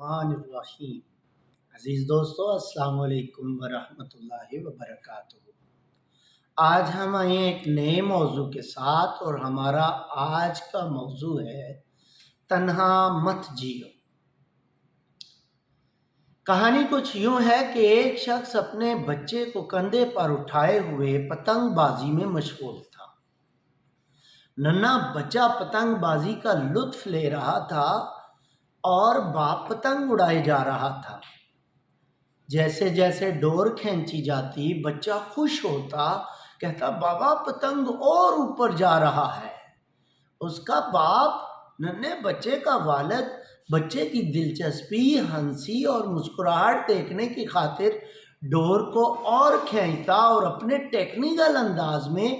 الرحمن الرحیم۔ عزیز دوستو، السلام علیکم ورحمۃ اللہ وبرکاتہ۔ آج ہم آئے ہیں ایک نئے موضوع کے ساتھ، اور ہمارا آج کا موضوع ہے تنہا مت جیو۔ کہانی کچھ یوں ہے کہ ایک شخص اپنے بچے کو کندھے پر اٹھائے ہوئے پتنگ بازی میں مشغول تھا۔ ننھا بچہ پتنگ بازی کا لطف لے رہا تھا اور باپ پتنگ اڑائے جا رہا تھا۔ جیسے جیسے ڈور کھینچی جاتی بچہ خوش ہوتا، کہتا بابا پتنگ اور اوپر جا رہا ہے۔ اس کا باپ ننھے بچے کا والد بچے کی دلچسپی، ہنسی اور مسکراہٹ دیکھنے کی خاطر ڈور کو اور کھینچتا اور اپنے ٹیکنیکل انداز میں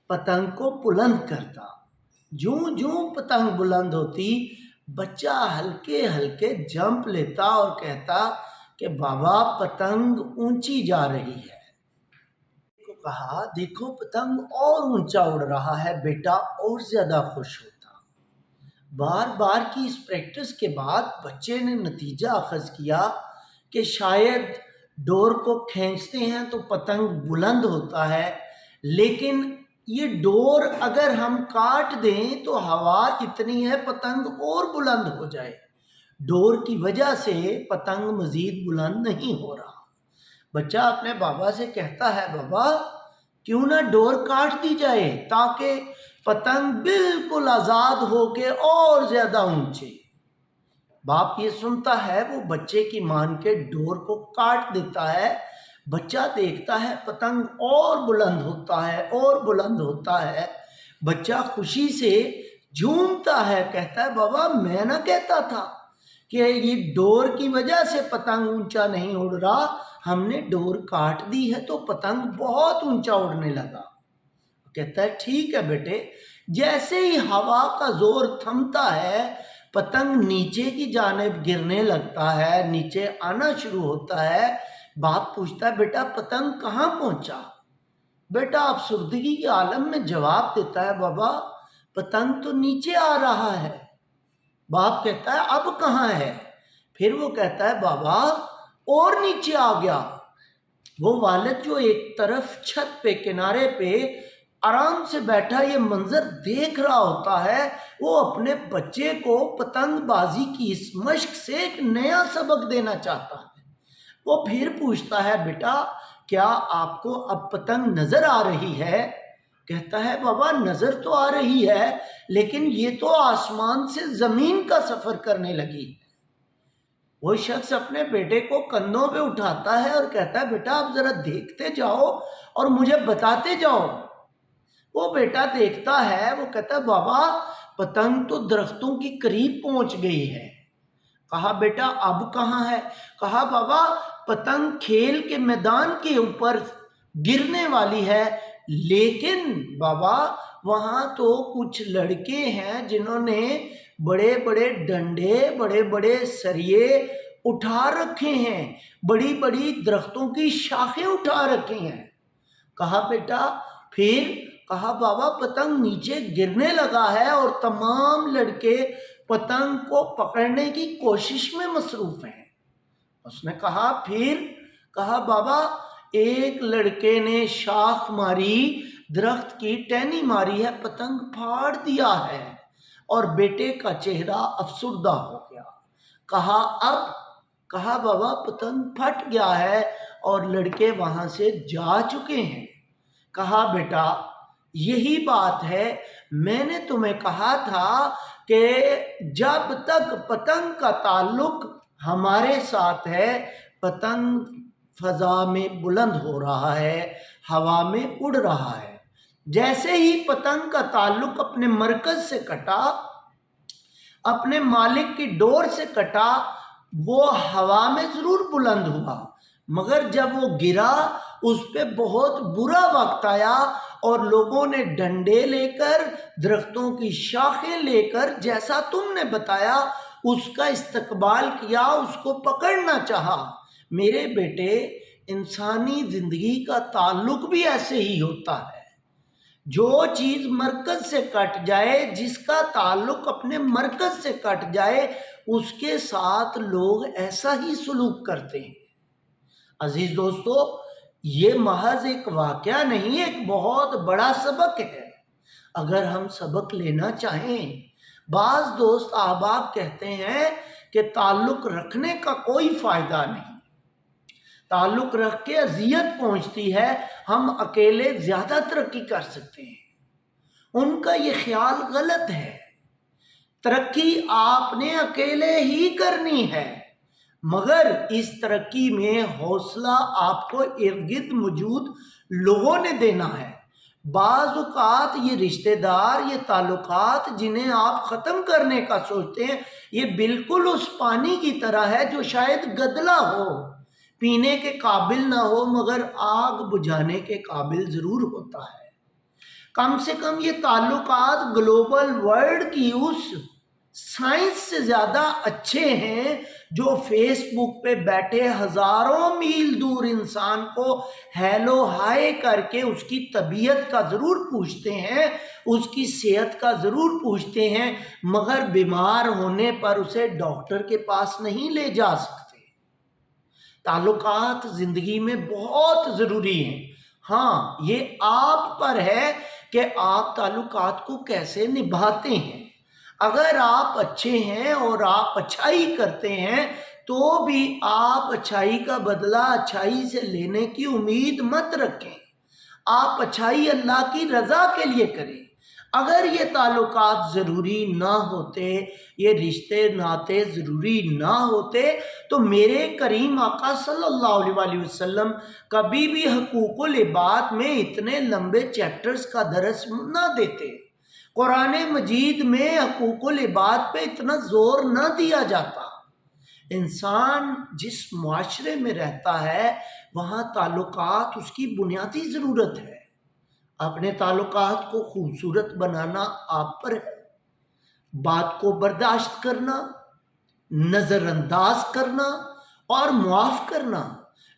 پتنگ کو بلند کرتا۔ جوں جوں پتنگ بلند ہوتی، بچہ ہلکے ہلکے جمپ لیتا اور کہتا کہ بابا پتنگ اونچی جا رہی ہے۔ کو کہا دیکھو پتنگ اور اونچا اڑ رہا ہے بیٹا، اور زیادہ خوش ہوتا۔ بار بار کی اس پریکٹس کے بعد بچے نے نتیجہ اخذ کیا کہ شاید ڈور کو کھینچتے ہیں تو پتنگ بلند ہوتا ہے، لیکن یہ ڈور اگر ہم کاٹ دیں تو ہوا اتنی ہے پتنگ اور بلند ہو جائے۔ ڈور کی وجہ سے پتنگ مزید بلند نہیں ہو رہا۔ بچہ اپنے بابا سے کہتا ہے بابا کیوں نہ ڈور کاٹ دی جائے تاکہ پتنگ بالکل آزاد ہو کے اور زیادہ اونچے۔ باپ یہ سنتا ہے، وہ بچے کی مان کے ڈور کو کاٹ دیتا ہے۔ بچہ دیکھتا ہے پتنگ اور بلند ہوتا ہے اور بلند ہوتا ہے۔ بچہ خوشی سے جھومتا ہے، کہتا ہے بابا میں نہ کہتا تھا کہ یہ ڈور کی وجہ سے پتنگ اونچا نہیں اڑ رہا، ہم نے ڈور کاٹ دی ہے تو پتنگ بہت اونچا اڑنے لگا۔ کہتا ہے ٹھیک ہے بیٹے۔ جیسے ہی ہوا کا زور تھمتا ہے پتنگ نیچے کی جانب گرنے لگتا ہے، نیچے آنا شروع ہوتا ہے۔ باپ پوچھتا ہے بیٹا پتنگ کہاں پہنچا؟ بیٹا افسردگی کے عالم میں جواب دیتا ہے بابا پتنگ تو نیچے آ رہا ہے۔ باپ کہتا ہے اب کہاں ہے؟ پھر وہ کہتا ہے بابا اور نیچے آ گیا۔ وہ والد جو ایک طرف چھت پہ کنارے پہ آرام سے بیٹھا یہ منظر دیکھ رہا ہوتا ہے، وہ اپنے بچے کو پتنگ بازی کی اس مشق سے ایک نیا سبق دینا چاہتا ہے۔ وہ پھر پوچھتا ہے بیٹا کیا آپ کو اب پتنگ نظر آ رہی ہے؟ کہتا ہے بابا نظر تو آ رہی ہے، لیکن یہ تو آسمان سے زمین کا سفر کرنے لگی۔ وہ شخص اپنے بیٹے کو کندھوں پہ اٹھاتا ہے اور کہتا ہے بیٹا آپ ذرا دیکھتے جاؤ اور مجھے بتاتے جاؤ۔ وہ بیٹا دیکھتا ہے، وہ کہتا ہے بابا پتنگ تو درختوں کی قریب پہنچ گئی ہے۔ کہا بیٹا اب کہاں ہے؟ کہا بابا پتنگ کھیل کے میدان کے اوپر گرنے والی ہے، لیکن بابا وہاں تو کچھ لڑکے ہیں جنہوں نے بڑے بڑے ڈنڈے، بڑے بڑے سریے اٹھا رکھے ہیں، بڑی بڑی درختوں کی شاخیں اٹھا رکھی ہیں۔ کہا بیٹا پھر؟ کہا بابا پتنگ نیچے گرنے لگا ہے اور تمام لڑکے پتنگ کو پکڑنے کی کوشش میں مصروف ہیں۔ اس نے کہا پھر؟ کہا بابا ایک لڑکے نے شاخ ماری، درخت کی ٹہنی ماری ہے، پتنگ پھاڑ دیا ہے، اور بیٹے کا چہرہ افسردہ ہو گیا۔ کہا اب؟ کہا بابا پتنگ پھٹ گیا ہے اور لڑکے وہاں سے جا چکے ہیں۔ کہا بیٹا یہی بات ہے، میں نے تمہیں کہا تھا کہ جب تک پتنگ کا تعلق ہمارے ساتھ ہے پتنگ فضا میں بلند ہو رہا ہے، ہوا میں اڑ رہا ہے۔ جیسے ہی پتنگ کا تعلق اپنے مرکز سے کٹا، اپنے مالک کی ڈور سے کٹا، وہ ہوا میں ضرور بلند ہوا، مگر جب وہ گرا اس پہ بہت برا وقت آیا اور لوگوں نے ڈنڈے لے کر، درختوں کی شاخیں لے کر جیسا تم نے بتایا اس کا استقبال کیا، اس کو پکڑنا چاہا۔ میرے بیٹے انسانی زندگی کا تعلق بھی ایسے ہی ہوتا ہے۔ جو چیز مرکز سے کٹ جائے، جس کا تعلق اپنے مرکز سے کٹ جائے، اس کے ساتھ لوگ ایسا ہی سلوک کرتے ہیں۔ عزیز دوستو، یہ محض ایک واقعہ نہیں، ایک بہت بڑا سبق ہے۔ اگر ہم سبق لینا چاہیں، بعض دوست احباب کہتے ہیں کہ تعلق رکھنے کا کوئی فائدہ نہیں، تعلق رکھ کے اذیت پہنچتی ہے، ہم اکیلے زیادہ ترقی کر سکتے ہیں۔ ان کا یہ خیال غلط ہے۔ ترقی آپ نے اکیلے ہی کرنی ہے، مگر اس ترقی میں حوصلہ آپ کو ارد گرد موجود لوگوں نے دینا ہے۔ بعض اوقات یہ رشتہ دار، یہ تعلقات جنہیں آپ ختم کرنے کا سوچتے ہیں، یہ بالکل اس پانی کی طرح ہے جو شاید گدلا ہو، پینے کے قابل نہ ہو، مگر آگ بجھانے کے قابل ضرور ہوتا ہے۔ کم سے کم یہ تعلقات گلوبل ورلڈ کی اس سائنس سے زیادہ اچھے ہیں جو فیس بک پہ بیٹھے ہزاروں میل دور انسان کو ہیلو ہائے کر کے اس کی طبیعت کا ضرور پوچھتے ہیں، اس کی صحت کا ضرور پوچھتے ہیں، مگر بیمار ہونے پر اسے ڈاکٹر کے پاس نہیں لے جا سکتے۔ تعلقات زندگی میں بہت ضروری ہیں۔ ہاں، یہ آپ پر ہے کہ آپ تعلقات کو کیسے نبھاتے ہیں۔ اگر آپ اچھے ہیں اور آپ اچھائی کرتے ہیں تو بھی آپ اچھائی کا بدلہ اچھائی سے لینے کی امید مت رکھیں۔ آپ اچھائی اللہ کی رضا کے لیے کریں۔ اگر یہ تعلقات ضروری نہ ہوتے، یہ رشتے ناتے ضروری نہ ہوتے، تو میرے کریم آقا صلی اللہ علیہ وآلہ وسلم کبھی بھی حقوق العباد میں اتنے لمبے چیپٹرز کا درس نہ دیتے۔ قرآن مجید میں حقوق العباد پہ اتنا زور نہ دیا جاتا۔ انسان جس معاشرے میں رہتا ہے وہاں تعلقات اس کی بنیادی ضرورت ہے۔ اپنے تعلقات کو خوبصورت بنانا آپ پر ہے۔ بات کو برداشت کرنا، نظر انداز کرنا اور معاف کرنا،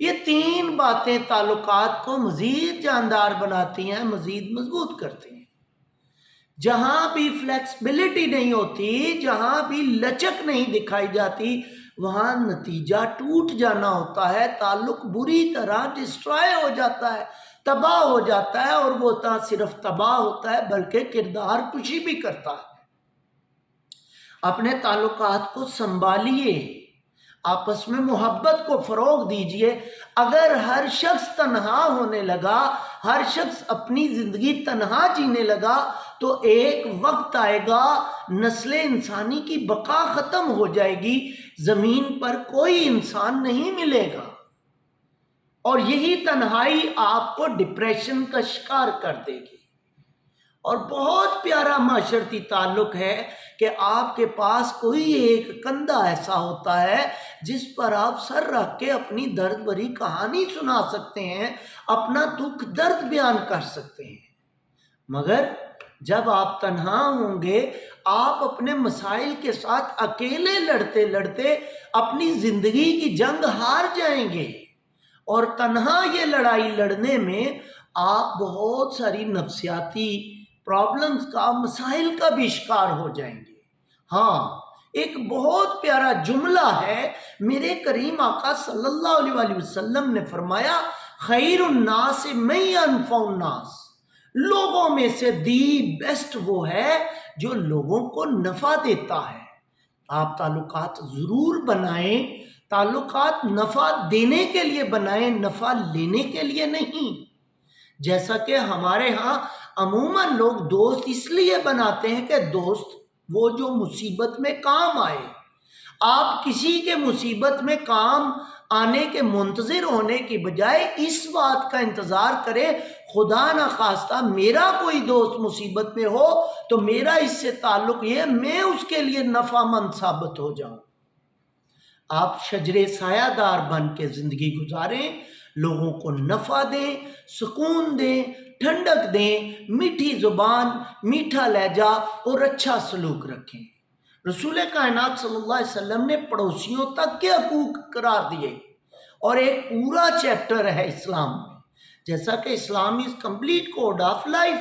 یہ تین باتیں تعلقات کو مزید جاندار بناتی ہیں، مزید مضبوط کرتی ہیں۔ جہاں بھی فلیکسبلٹی نہیں ہوتی، جہاں بھی لچک نہیں دکھائی جاتی، وہاں نتیجہ ٹوٹ جانا ہوتا ہے، تعلق بری طرح ڈسٹرائے ہو جاتا ہے، تباہ ہو جاتا ہے، اور وہ نہ صرف تباہ ہوتا ہے بلکہ کردار کشی بھی کرتا ہے۔ اپنے تعلقات کو سنبھالیے، آپس میں محبت کو فروغ دیجیے۔ اگر ہر شخص تنہا ہونے لگا، ہر شخص اپنی زندگی تنہا جینے لگا، تو ایک وقت آئے گا نسل انسانی کی بقا ختم ہو جائے گی، زمین پر کوئی انسان نہیں ملے گا، اور یہی تنہائی آپ کو ڈپریشن کا شکار کر دے گی۔ اور بہت پیارا معاشرتی تعلق ہے کہ آپ کے پاس کوئی ایک کندھا ایسا ہوتا ہے جس پر آپ سر رکھ کے اپنی درد بھری کہانی سنا سکتے ہیں، اپنا دکھ درد بیان کر سکتے ہیں۔ مگر جب آپ تنہا ہوں گے، آپ اپنے مسائل کے ساتھ اکیلے لڑتے لڑتے اپنی زندگی کی جنگ ہار جائیں گے، اور تنہا یہ لڑائی لڑنے میں آپ بہت ساری نفسیاتی پرابلمز کا، مسائل کا بھی شکار ہو جائیں گے۔ ہاں، ایک بہت پیارا جملہ ہے، میرے کریم آقا صلی اللہ علیہ وآلہ وسلم نے فرمایا، خیر الناس من ینفع الناس، لوگوں میں سے دی بیسٹ وہ ہے جو لوگوں کو نفع دیتا ہے۔ آپ تعلقات ضرور بنائیں، تعلقات نفع دینے کے لیے بنائیں، نفع لینے کے لیے نہیں۔ جیسا کہ ہمارے ہاں عموماً لوگ دوست اس لیے بناتے ہیں کہ دوست وہ جو مصیبت میں کام آئے۔ آپ کسی کے مصیبت میں کام آنے کے منتظر ہونے کی بجائے اس بات کا انتظار کرے، خدا نہ خواستہ میرا کوئی دوست مصیبت میں ہو تو میرا اس سے تعلق یہ ہے میں اس کے لیے نفع مند ثابت ہو جاؤں۔ آپ شجر سایہ دار بن کے زندگی گزاریں، لوگوں کو نفع دیں، سکون دیں، ٹھنڈک دیں، میٹھی زبان، میٹھا لہجہ اور اچھا سلوک رکھیں۔ رسول کائنات صلی اللہ علیہ وسلم نے پڑوسیوں تک کے حقوق قرار دیے، اور ایک پورا چیپٹر ہے اسلام میں، جیسا کہ Islam is complete code of life.